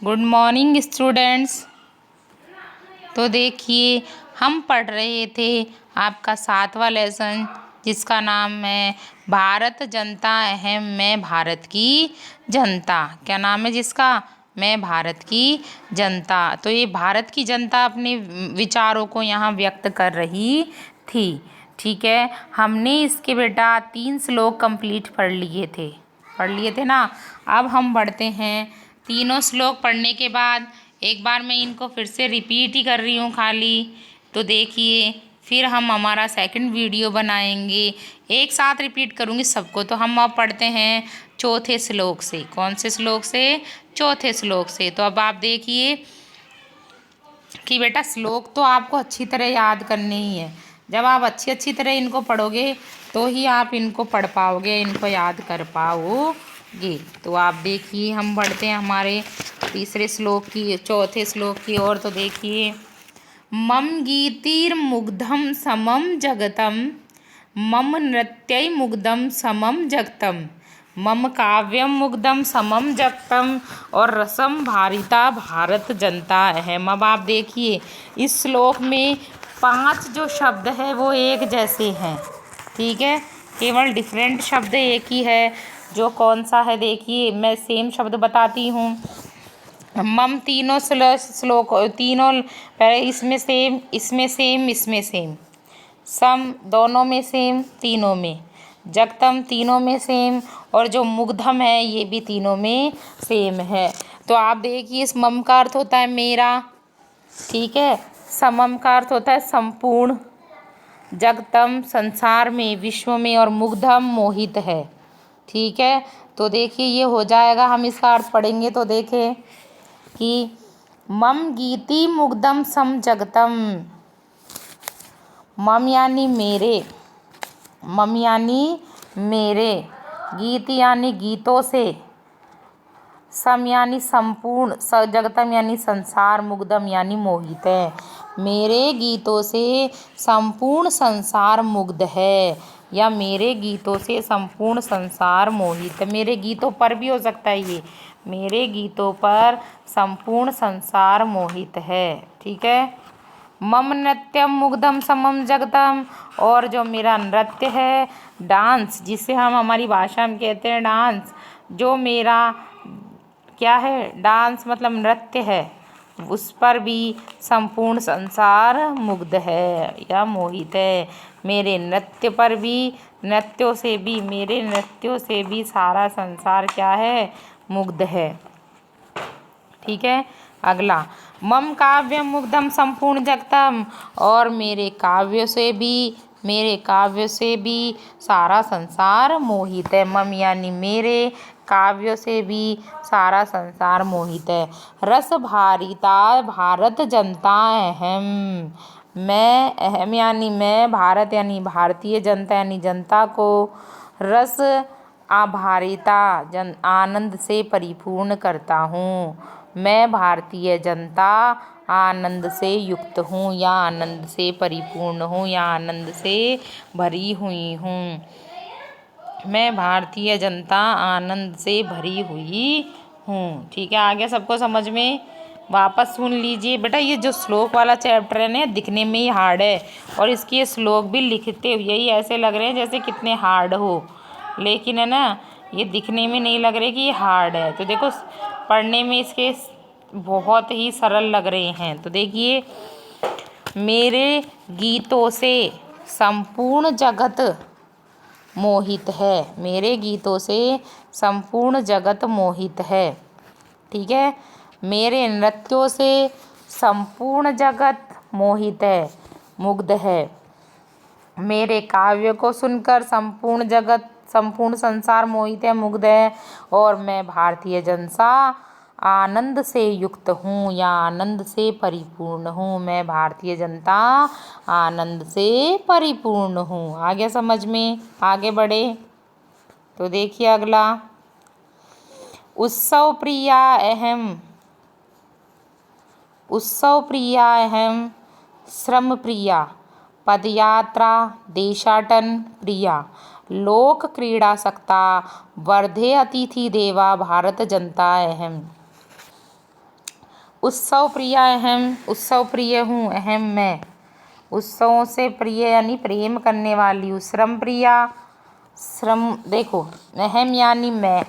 Good morning students. तो देखिए हम पढ़ रहे थे आपका 7वां लेसन जिसका नाम है भारत जनता अहम मैं भारत की जनता। क्या नाम है जिसका? मैं भारत की जनता। तो ये भारत की जनता अपने विचारों को यहाँ व्यक्त कर रही थी। ठीक है, हमने इसके बेटा 3 श्लोक कंप्लीट पढ़ लिए थे ना। अब हम बढ़ते हैं। तीनों श्लोक पढ़ने के बाद एक बार मैं इनको फिर से रिपीट ही कर रही हूँ खाली। तो देखिए फिर हम हमारा सेकंड वीडियो बनाएंगे। एक साथ रिपीट करूँगी सबको। तो हम अब पढ़ते हैं चौथे श्लोक से। कौन से श्लोक से? चौथे श्लोक से। तो अब आप देखिए कि बेटा श्लोक तो आपको अच्छी तरह याद करने ही है। जब आप अच्छी तरह इनको पढ़ोगे तो ही आप इनको पढ़ पाओगे, इनको याद कर पाओगे। तो आप देखिए हम बढ़ते हैं हमारे चौथे श्लोक की ओर। तो देखिए मम गीतिर्मुग्धम समम जगतम मम नृत्यैर्मुग्धम समम जगतम मम काव्यम मुग्धम समम जगतम और रसम भारिता भारत जनता अहम। अब आप देखिए इस श्लोक में 5 जो शब्द है वो एक जैसे हैं। ठीक है, केवल डिफरेंट शब्द एक ही है। जो कौन सा है देखिए, मैं सेम शब्द बताती हूँ। मम तीनों श्लोक तीनों पहले इसमें सेम, इसमें सेम, इसमें सेम, सम दोनों में सेम, तीनों में, जगतम तीनों में सेम, और जो मुग्धम है ये भी तीनों में सेम है। तो आप देखिए इस मम का अर्थ होता है मेरा। ठीक है, समम का अर्थ होता है संपूर्ण, जगतम संसार में, विश्व में, और मुग्धम मोहित है। ठीक है, तो देखिए ये हो जाएगा। हम इसका अर्थ पढ़ेंगे तो देखें कि मम गीति मुग्धम सम जगतम। मम यानी मेरे, मम यानी मेरे, गीत यानी गीतों से, सम यानी संपूर्ण, जगतम यानी संसार, मुग्धम यानी मोहित है। मेरे गीतों से संपूर्ण संसार मुग्ध है, या मेरे गीतों से संपूर्ण संसार मोहित है। मेरे गीतों पर भी हो सकता है ये, मेरे गीतों पर संपूर्ण संसार मोहित है। ठीक है, मम नृत्यम मुग्धम समम जगतम, और जो मेरा नृत्य है, डांस, जिसे हम हमारी भाषा में कहते हैं डांस, जो मेरा क्या है, डांस मतलब नृत्य है, उस पर भी संपूर्ण संसार मुग्ध है या मोहित है। मेरे नृत्य पर भी, नृत्यों से भी, मेरे नृत्यों से भी सारा संसार क्या है, मुग्ध है। ठीक है, अगला मम काव्यम मुग्धम संपूर्ण जगतम, और मेरे काव्य से भी, मेरे काव्य से भी सारा संसार मोहित है। मम यानी मेरे, काव्य से भी सारा संसार मोहित है। रस भारिता भारत जनता अहम। मैं, अहम यानी मैं, भारत यानी भारतीय, जनता यानी जनता को, रस आभारिता आनंद से परिपूर्ण करता हूँ। मैं भारतीय जनता आनंद से युक्त हूँ, या आनंद से परिपूर्ण हूँ, या आनंद से भरी हुई हूँ। मैं भारतीय जनता आनंद से भरी हुई हूँ। ठीक है, आगे सबको समझ में? वापस सुन लीजिए बेटा। ये जो श्लोक वाला चैप्टर है ना, दिखने में ही हार्ड है, और इसके ये श्लोक भी लिखते हुए ही ऐसे लग रहे हैं जैसे कितने हार्ड हो, लेकिन है ना ये दिखने में नहीं लग रहे कि ये हार्ड है। तो देखो पढ़ने में इसके बहुत ही सरल लग रहे हैं। तो देखिए मेरे गीतों से संपूर्ण जगत मोहित है, मेरे गीतों से संपूर्ण जगत मोहित है। ठीक है, मेरे नृत्यों से संपूर्ण जगत मोहित है, मुग्ध है। मेरे काव्य को सुनकर संपूर्ण जगत, संपूर्ण संसार मोहित है, मुग्ध है। और मैं भारतीय जनता आनंद से युक्त हूँ, या आनंद से परिपूर्ण हूँ। मैं भारतीय जनता आनंद से परिपूर्ण हूँ। आगे समझ में? आगे बढ़े तो देखिए अगला उत्सव प्रिया अहम, उत्सव प्रिया अहम श्रम प्रिया पदयात्रा देशाटन प्रिया लोक क्रीड़ासक्ता वर्धे अतिथि देवा भारत जनता अहम। उत्सव प्रिय अहम, उत्सव प्रिय हूँ, अहम मैं, उत्सवों से प्रिय यानी प्रेम करने वाली हूँ। श्रम प्रिया, श्रम देखो, अहम यानी मैं,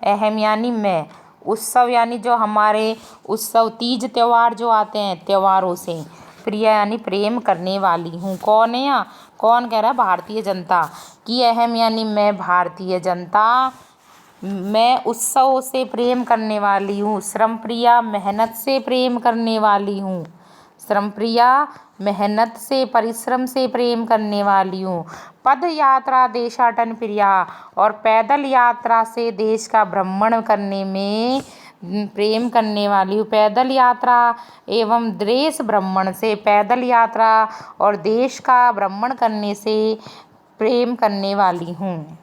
अहम यानी मैं, उत्सव यानी जो हमारे उत्सव तीज त्यौहार जो आते हैं त्योहारों से, प्रिया यानी प्रेम करने वाली हूँ। कौन है यहाँ, कौन कह रहा है, भारतीय जनता की। अहम यानी मैं, भारतीय जनता, मैं उत्सव से प्रेम करने वाली हूँ। श्रम प्रिया, मेहनत से प्रेम करने वाली हूँ। श्रम प्रिया, मेहनत से, परिश्रम से प्रेम करने वाली हूँ। पद यात्रा देशाटन प्रिया, और पैदल यात्रा से देश का भ्रमण करने में प्रेम करने वाली हूँ। पैदल यात्रा एवं देश भ्रमण से, पैदल यात्रा और देश का भ्रमण करने से प्रेम करने वाली हूँ।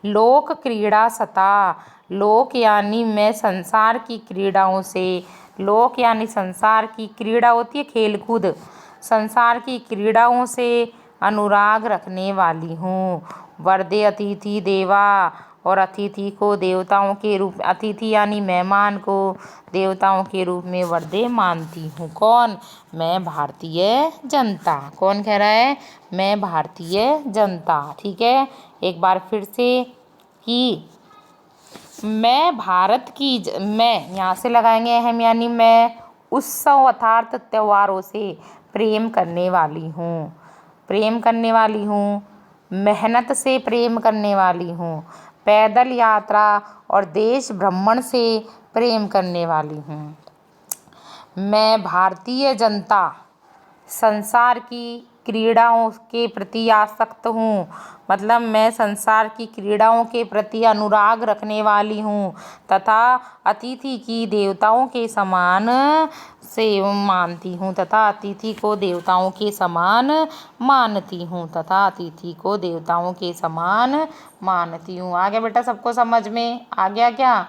लोक क्रीड़ा सता, लोक यानी मैं, संसार की क्रीड़ाओं से, लोक यानी संसार की, क्रीड़ा होती है खेल कूद, संसार की क्रीड़ाओं से अनुराग रखने वाली हूँ। वरदे अतिथि देवा, और अतिथि को देवताओं के रूप, अतिथि यानी मेहमान को देवताओं के रूप में वरदे मानती हूँ। कौन, मैं भारतीय जनता। कौन कह रहा है, मैं भारतीय जनता। ठीक है, एक बार फिर से कि मैं भारत की मैं यहाँ से लगाएंगे अहम यानी मैं, उत्सव अर्थात त्योहारों से प्रेम करने वाली हूँ, प्रेम करने वाली हूँ। मेहनत से प्रेम करने वाली हूँ। पैदल यात्रा और देश भ्रमण से प्रेम करने वाली हूँ। मैं भारतीय जनता संसार की क्रीड़ाओं के प्रति आसक्त हूँ, मतलब मैं संसार की क्रीड़ाओं के प्रति अनुराग रखने वाली हूँ तथा अतिथि की देवताओं के समान से मानती हूँ, तथा अतिथि को देवताओं के समान मानती हूँ, तथा अतिथि को देवताओं के समान मानती हूँ। आ गया बेटा, सबको समझ में आ गया क्या?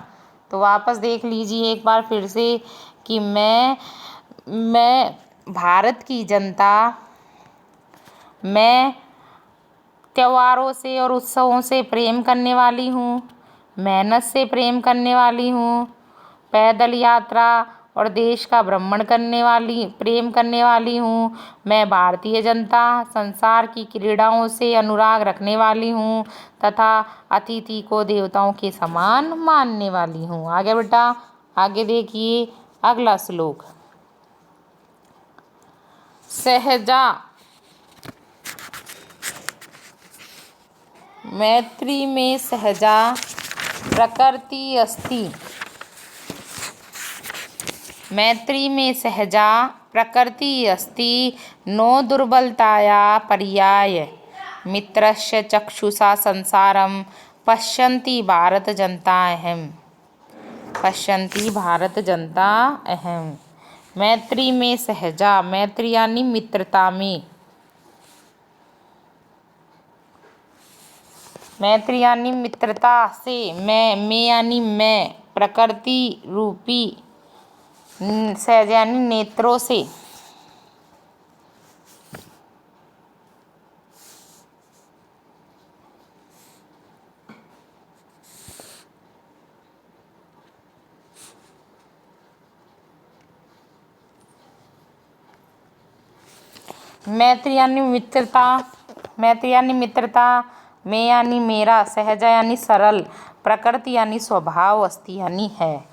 तो वापस देख लीजिए एक बार फिर से कि मैं भारत की जनता, मैं त्योहारों से और उत्सवों से प्रेम करने वाली हूँ, मेहनत से प्रेम करने वाली हूँ, पैदल यात्रा और देश का भ्रमण करने वाली प्रेम करने वाली हूँ। मैं भारतीय जनता संसार की क्रीड़ाओं से अनुराग रखने वाली हूँ तथा अतिथि को देवताओं के समान मानने वाली हूँ। आगे बेटा, आगे देखिए अगला श्लोक। सहजा, मैत्री में सहजा प्रकृति अस्ति, मैत्री में सहजा प्रकृति अस्ति, नो दुर्बलताया पर्याय, मित्रस्य चक्षुषा संसारम पश्यन्ति भारत जनता अहम्, पश्यन्ति भारत जनता अहम्। मैत्री में सहजा, मैत्री यानी मित्रता में, मैत्री यानी मित्रता से, मैं यानी मैं, प्रकृति रूपी, सहज यानी नेत्रों से, मैत्री यानी मित्रता, मैत्री यानी मित्रता, मैं यानी मेरा, सहजा यानी सरल, प्रकृति यानी स्वभाव, अस्ति यानी है।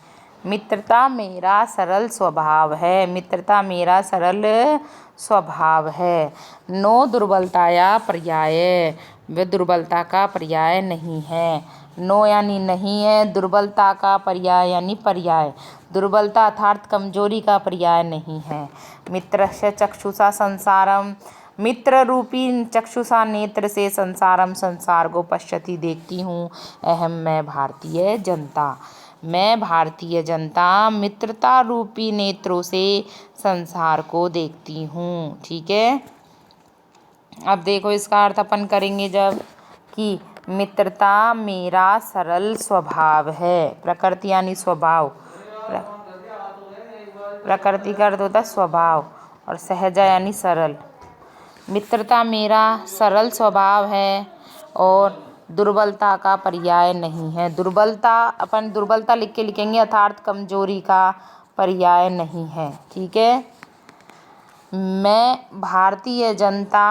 मित्रता मेरा सरल स्वभाव है, मित्रता मेरा सरल स्वभाव है। नो दुर्बलताया पर्याय, वे दुर्बलता का पर्याय नहीं है। नो यानी नहीं है, दुर्बलता का पर्याय यानी पर्याय, दुर्बलता अर्थात कमजोरी का पर्याय नहीं है। मित्रस्य चक्षुषा संसारम, मित्र रूपी चक्षुषा नेत्र से संसारम संसार को पश्यति देखती हूँ, अहम मैं भारतीय जनता, मैं भारतीय जनता मित्रता रूपी नेत्रों से संसार को देखती हूँ। ठीक है, अब देखो इसका अर्थ अपन करेंगे जब कि मित्रता मेरा सरल स्वभाव है, प्रकृति यानी स्वभाव, प्रकृति का अर्थ होता है स्वभाव, और सहजा यानी सरल। मित्रता मेरा सरल स्वभाव है और दुर्बलता का पर्याय नहीं है। दुर्बलता अपन दुर्बलता लिख के लिखेंगे अर्थात कमजोरी का पर्याय नहीं है। ठीक है। मैं भारतीय जनता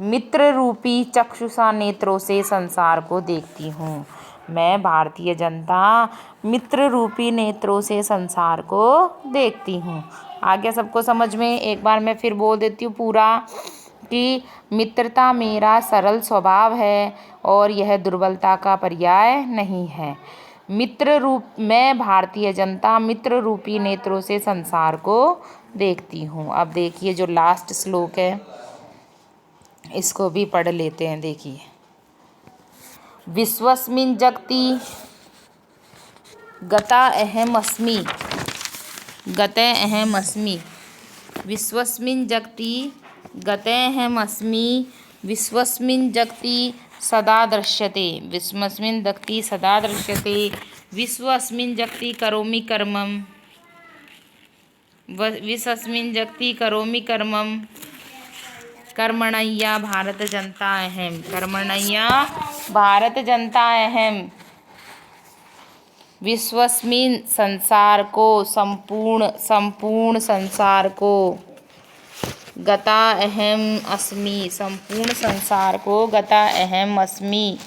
मित्र रूपी चक्षुषा नेत्रों से संसार को देखती हूँ। मैं भारतीय जनता मित्र रूपी नेत्रों से संसार को देखती हूँ। आ गया सबको समझ में? एक बार मैं फिर बोल देती हूँ पूरा कि मित्रता मेरा सरल स्वभाव है और यह दुर्बलता का पर्याय नहीं है। मैं भारतीय जनता मित्र रूपी नेत्रों से संसार को देखती हूँ। अब देखिए जो लास्ट श्लोक है इसको भी पढ़ लेते हैं। देखिए, विश्वस्मिन् जगति गता अहम अस्मि, गते अहम अस्मि, विश्वस्मिन् जगति गते अहम अस्मि, विश्वस्मिन् जगति सदा दृश्यते, विश्वस्मिन् जगति सदा दृश्यते, विश्वस्मिन् जगति करोमि कर्मं, विश्वस्मिन् जगति करोमि कर्मं, कर्मणैया भारत जनता अहम, कर्मणैया भारत जनता अहम, विश्वस्मिन् संसार को संपूर्ण संसार को गता अहम अस्मि, संपूर्ण संसार को गता अहम अस्मि,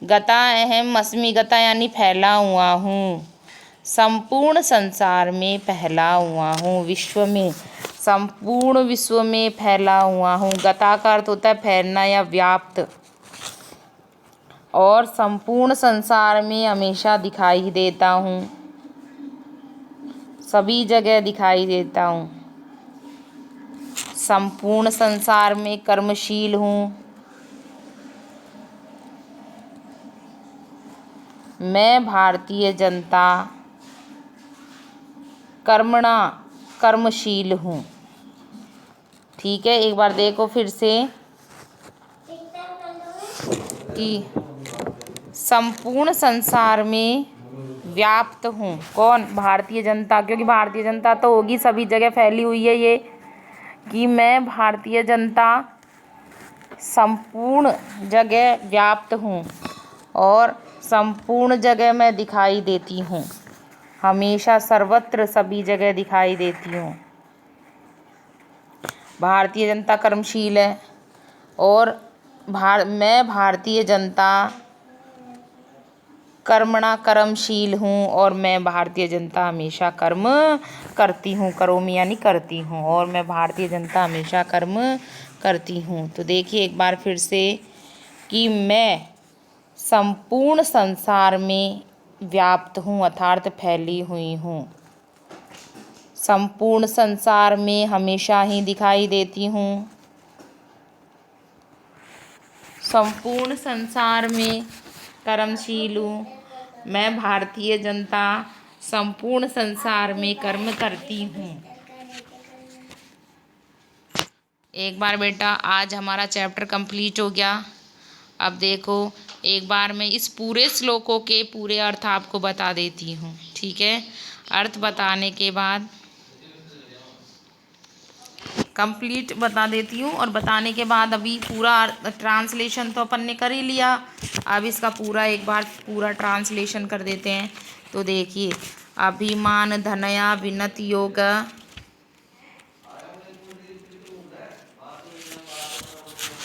गता अहम अस्मि, गता यानी फैला हुआ हूँ, संपूर्ण संसार में फैला हुआ हूँ, विश्व में संपूर्ण विश्व में फैला हुआ हूँ। गता का अर्थ होता है फैलना या व्याप्त, और संपूर्ण संसार में हमेशा दिखाई देता हूँ, सभी जगह दिखाई देता हूँ। संपूर्ण संसार में कर्मशील हूँ। मैं भारतीय जनता कर्मशील हूँ। ठीक है, एक बार देखो फिर से कि संपूर्ण संसार में व्याप्त हूँ। कौन? भारतीय जनता, क्योंकि भारतीय जनता तो होगी, सभी जगह फैली हुई है ये, कि मैं भारतीय जनता संपूर्ण जगह व्याप्त हूँ और संपूर्ण जगह मैं दिखाई देती हूँ, हमेशा सर्वत्र सभी जगह दिखाई देती हूँ। भारतीय जनता कर्मशील है और मैं भारतीय जनता कर्मशील हूँ और मैं भारतीय जनता हमेशा कर्म करती हूँ, करोमि यानी करती हूँ, और मैं भारतीय जनता हमेशा कर्म करती हूँ। तो देखिए एक बार फिर से कि मैं संपूर्ण संसार में व्याप्त हूँ अर्थात फैली हुई हूँ, संपूर्ण संसार में हमेशा ही दिखाई देती हूँ, संपूर्ण संसार में कर्मशील हूँ, मैं भारतीय जनता संपूर्ण संसार में कर्म करती हूँ। एक बार बेटा आज हमारा चैप्टर कंप्लीट हो गया। अब देखो एक बार मैं इस पूरे श्लोकों के पूरे अर्थ आपको बता देती हूँ। ठीक है, अर्थ बताने के बाद कंप्लीट बता देती हूँ, और बताने के बाद अभी पूरा ट्रांसलेशन तो अपन ने कर ही लिया, अब इसका पूरा एक बार पूरा ट्रांसलेशन कर देते हैं। तो देखिए, अभिमान धनया विनत योग,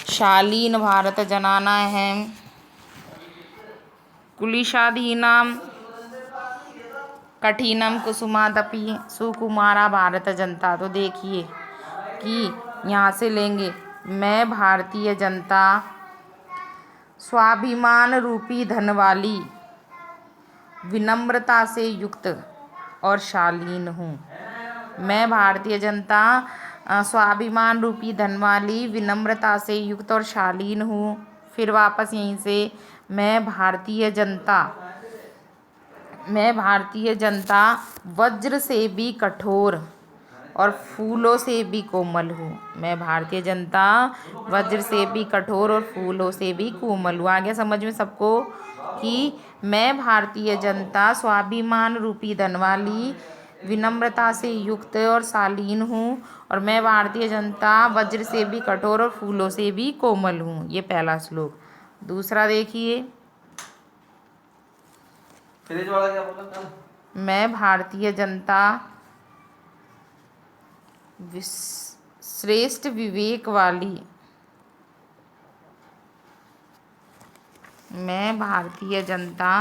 शालीन भारत जनाना है, कुलिशाधीनाम कठिनम कुसुमादपि सुकुमारा भारत जनता। तो देखिए कि यहाँ से लेंगे, मैं भारतीय जनता स्वाभिमान रूपी धन वाली, विनम्रता से युक्त और शालीन हूँ। मैं भारतीय जनता स्वाभिमान रूपी धन वाली, विनम्रता से युक्त और शालीन हूँ। फिर वापस यहीं से, मैं भारतीय जनता वज्र से भी कठोर और फूलों से भी कोमल हूँ। मैं भारतीय जनता वज्र से भी कठोर और फूलों से भी कोमल हूँ। आ गया समझ में सबको कि मैं भारतीय जनता स्वाभिमान रूपी धन वाली, विनम्रता से युक्त और शालीन हूँ, और मैं भारतीय जनता वज्र से भी कठोर और फूलों से भी कोमल हूँ। ये पहला श्लोक। दूसरा देखिए, फ्रिज वाला क्या बोला कल? मैं भारतीय जनता श्रेष्ठ विवेक वाली, मैं भारतीय जनता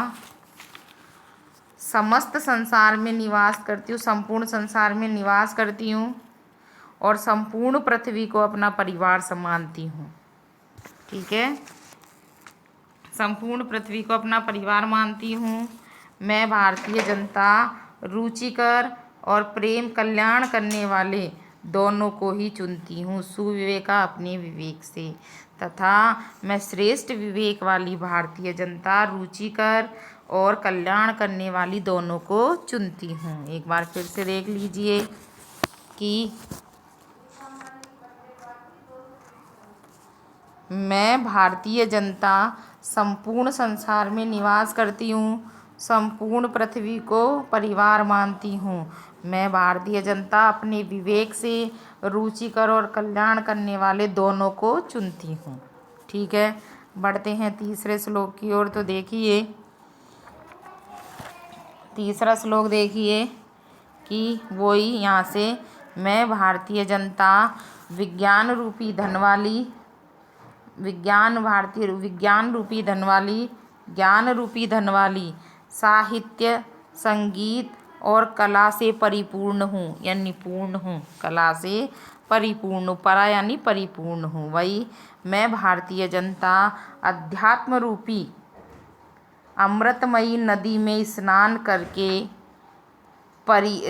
समस्त संसार में निवास करती हूँ, संपूर्ण संसार में निवास करती हूँ और संपूर्ण पृथ्वी को अपना परिवार मानती हूँ। ठीक है, संपूर्ण पृथ्वी को अपना परिवार मानती हूँ। मैं भारतीय जनता रुचिकर और प्रेम कल्याण करने वाले दोनों को ही चुनती हूँ, सुविवेका अपने विवेक से, तथा मैं श्रेष्ठ विवेक वाली भारतीय जनता रुचिकर और कल्याण करने वाली दोनों को चुनती हूँ। एक बार फिर से देख लीजिए कि मैं भारतीय जनता संपूर्ण संसार में निवास करती हूँ, संपूर्ण पृथ्वी को परिवार मानती हूँ। मैं भारतीय जनता अपने विवेक से रुचिकर और कल्याण करने वाले दोनों को चुनती हूँ। ठीक है, बढ़ते हैं तीसरे श्लोक की ओर। तो देखिए तीसरा श्लोक देखिए कि वही यहाँ से, मैं भारतीय जनता विज्ञान रूपी धन वाली, ज्ञान रूपी धन वाली साहित्य, संगीत और कला से परिपूर्ण हूँ, यानी पूर्ण हूँ, कला से परिपूर्ण, परा यानी परिपूर्ण हूँ। वही मैं भारतीय जनता अध्यात्म रूपी अमृतमयी नदी में स्नान करके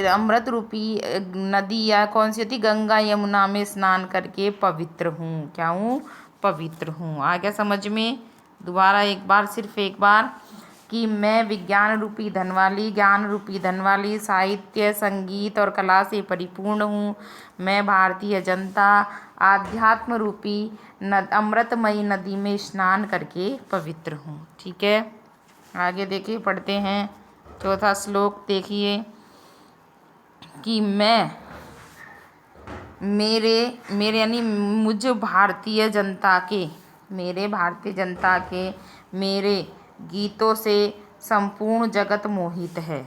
अमृत रूपी नदी या कौन सी होती, गंगा यमुना में स्नान करके पवित्र हूँ। क्या हूँ? पवित्र हूँ। आ गया समझ में? दोबारा एक बार, सिर्फ एक बार, कि मैं विज्ञान रूपी धन वाली, ज्ञान रूपी धन वाली, साहित्य, संगीत और कला से परिपूर्ण हूँ। मैं भारतीय जनता आध्यात्म रूपी अमृतमयी नदी में स्नान करके पवित्र हूँ। ठीक है, आगे देखिए, पढ़ते हैं चौथा श्लोक। देखिए कि मेरे यानी मुझ भारतीय जनता के, मेरे गीतों से संपूर्ण जगत मोहित है,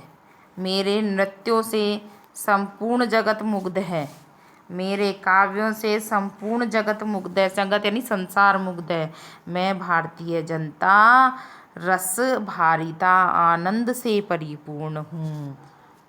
मेरे नृत्यों से संपूर्ण जगत मुग्ध है, मेरे काव्यों से संपूर्ण जगत मुग्ध है, जगत यानी संसार मुग्ध है। मैं भारतीय जनता रस भारिता आनंद से परिपूर्ण हूँ।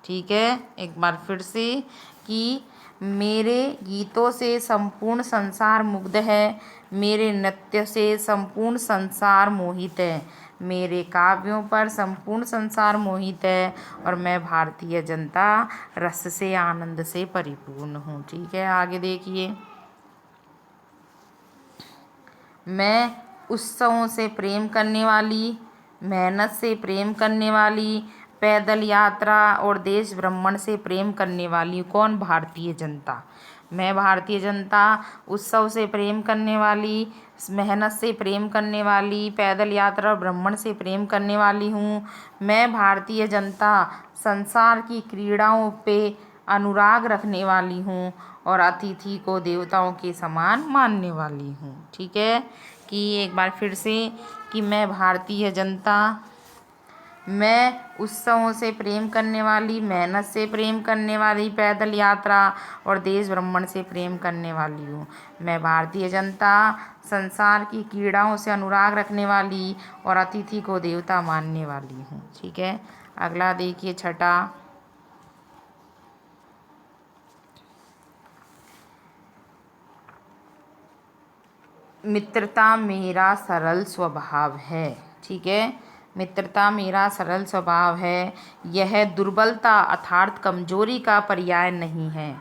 ठीक है, एक बार फिर से, कि मेरे गीतों से संपूर्ण संसार मुग्ध है, मेरे नृत्य से संपूर्ण संसार मोहित है, मेरे काव्यों पर संपूर्ण संसार मोहित है, और मैं भारतीय जनता रस से आनंद से परिपूर्ण हूँ। ठीक है, आगे देखिए, मैं उत्सवों से प्रेम करने वाली, मेहनत से प्रेम करने वाली, पैदल यात्रा और देश भ्रमण से प्रेम करने वाली। कौन? भारतीय जनता। मैं भारतीय जनता उत्सव से प्रेम करने वाली, मेहनत से प्रेम करने वाली, पैदल यात्रा और भ्रमण से प्रेम करने वाली हूँ। मैं भारतीय जनता संसार की क्रीड़ाओं पे अनुराग रखने वाली हूँ और अतिथि को देवताओं के समान मानने वाली हूँ। ठीक है, कि एक बार फिर से, कि मैं भारतीय जनता, मैं उत्सवों से प्रेम करने वाली, मेहनत से प्रेम करने वाली, पैदल यात्रा और देश भ्रमण से प्रेम करने वाली हूँ। मैं भारतीय जनता संसार की क्रीड़ाओं से अनुराग रखने वाली और अतिथि को देवता मानने वाली हूँ। ठीक है, अगला देखिए छठा, मित्रता मेरा सरल स्वभाव है। ठीक है, मित्रता मेरा सरल स्वभाव है, यह दुर्बलता अर्थात कमजोरी का पर्याय नहीं है,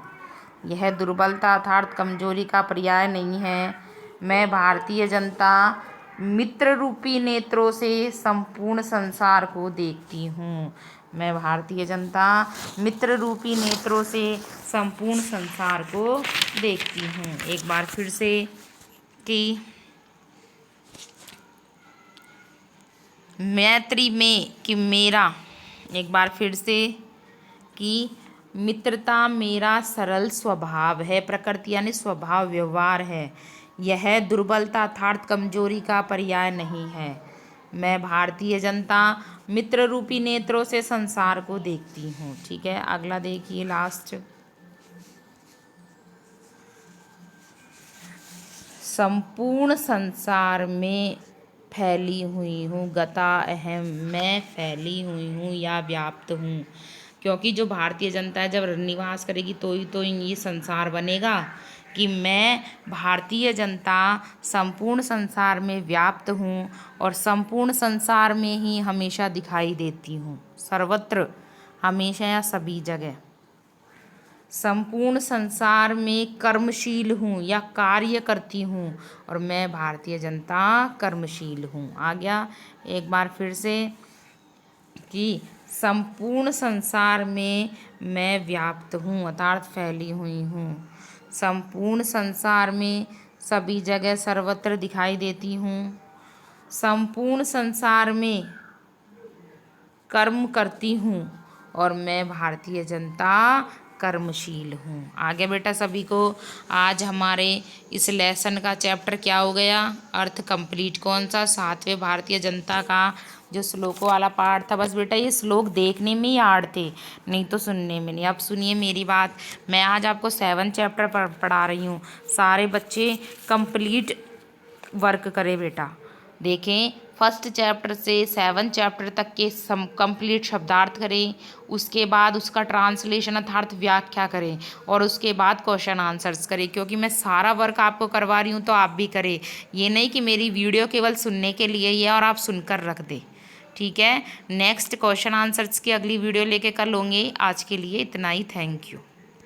यह दुर्बलता अर्थात कमजोरी का पर्याय नहीं है। मैं भारतीय जनता मित्र रूपी नेत्रों से संपूर्ण संसार को देखती हूँ। मैं भारतीय जनता मित्र रूपी नेत्रों से संपूर्ण संसार को देखती हूँ। एक बार फिर से, कि मैत्री में, कि मेरा, एक बार फिर से, कि मित्रता मेरा सरल स्वभाव है, प्रकृति यानी स्वभाव, व्यवहार है, यह दुर्बलता अर्थात कमजोरी का पर्याय नहीं है। मैं भारतीय जनता मित्र रूपी नेत्रों से संसार को देखती हूँ। ठीक है, अगला देखिए लास्ट। संपूर्ण संसार में फैली हुई हूँ, गता अहम, मैं फैली हुई हूँ या व्याप्त हूँ। क्योंकि जो भारतीय जनता है जब निवास करेगी तो ही तो ये संसार बनेगा, कि मैं भारतीय जनता संपूर्ण संसार में व्याप्त हूँ और संपूर्ण संसार में ही हमेशा दिखाई देती हूँ, सर्वत्र, हमेशा या सभी जगह। संपूर्ण संसार में कर्मशील हूँ या कार्य करती हूँ और मैं भारतीय जनता कर्मशील हूँ। आ गया एक बार फिर से कि संपूर्ण संसार में मैं व्याप्त हूँ अर्थात फैली हुई हूँ, संपूर्ण संसार में सभी जगह सर्वत्र दिखाई देती हूँ, संपूर्ण संसार में कर्म करती हूँ और मैं भारतीय जनता कर्मशील हूँ। आगे बेटा सभी को आज हमारे इस लेसन का चैप्टर क्या हो गया, अर्थ कंप्लीट। कौन सा, 7वें भारतीय जनता का जो श्लोकों वाला पार्ट था। बस बेटा ये श्लोक देखने में ही हार्ड थे, नहीं तो सुनने में नहीं। अब सुनिए मेरी बात, मैं आज आपको 7 चैप्टर पढ़ा रही हूँ, सारे बच्चे कंप्लीट वर्क करें बेटा। देखें, फर्स्ट चैप्टर से 7 चैप्टर तक के कंप्लीट शब्दार्थ करें, उसके बाद उसका ट्रांसलेशन अर्थात व्याख्या करें और उसके बाद क्वेश्चन आंसर्स करें। क्योंकि मैं सारा वर्क आपको करवा रही हूँ तो आप भी करें, ये नहीं कि मेरी वीडियो केवल सुनने के लिए ही है और आप सुनकर रख दें। ठीक है, नेक्स्ट क्वेश्चन आंसर्स की अगली वीडियो लेके कल होंगे। आज के लिए इतना ही, थैंक यू।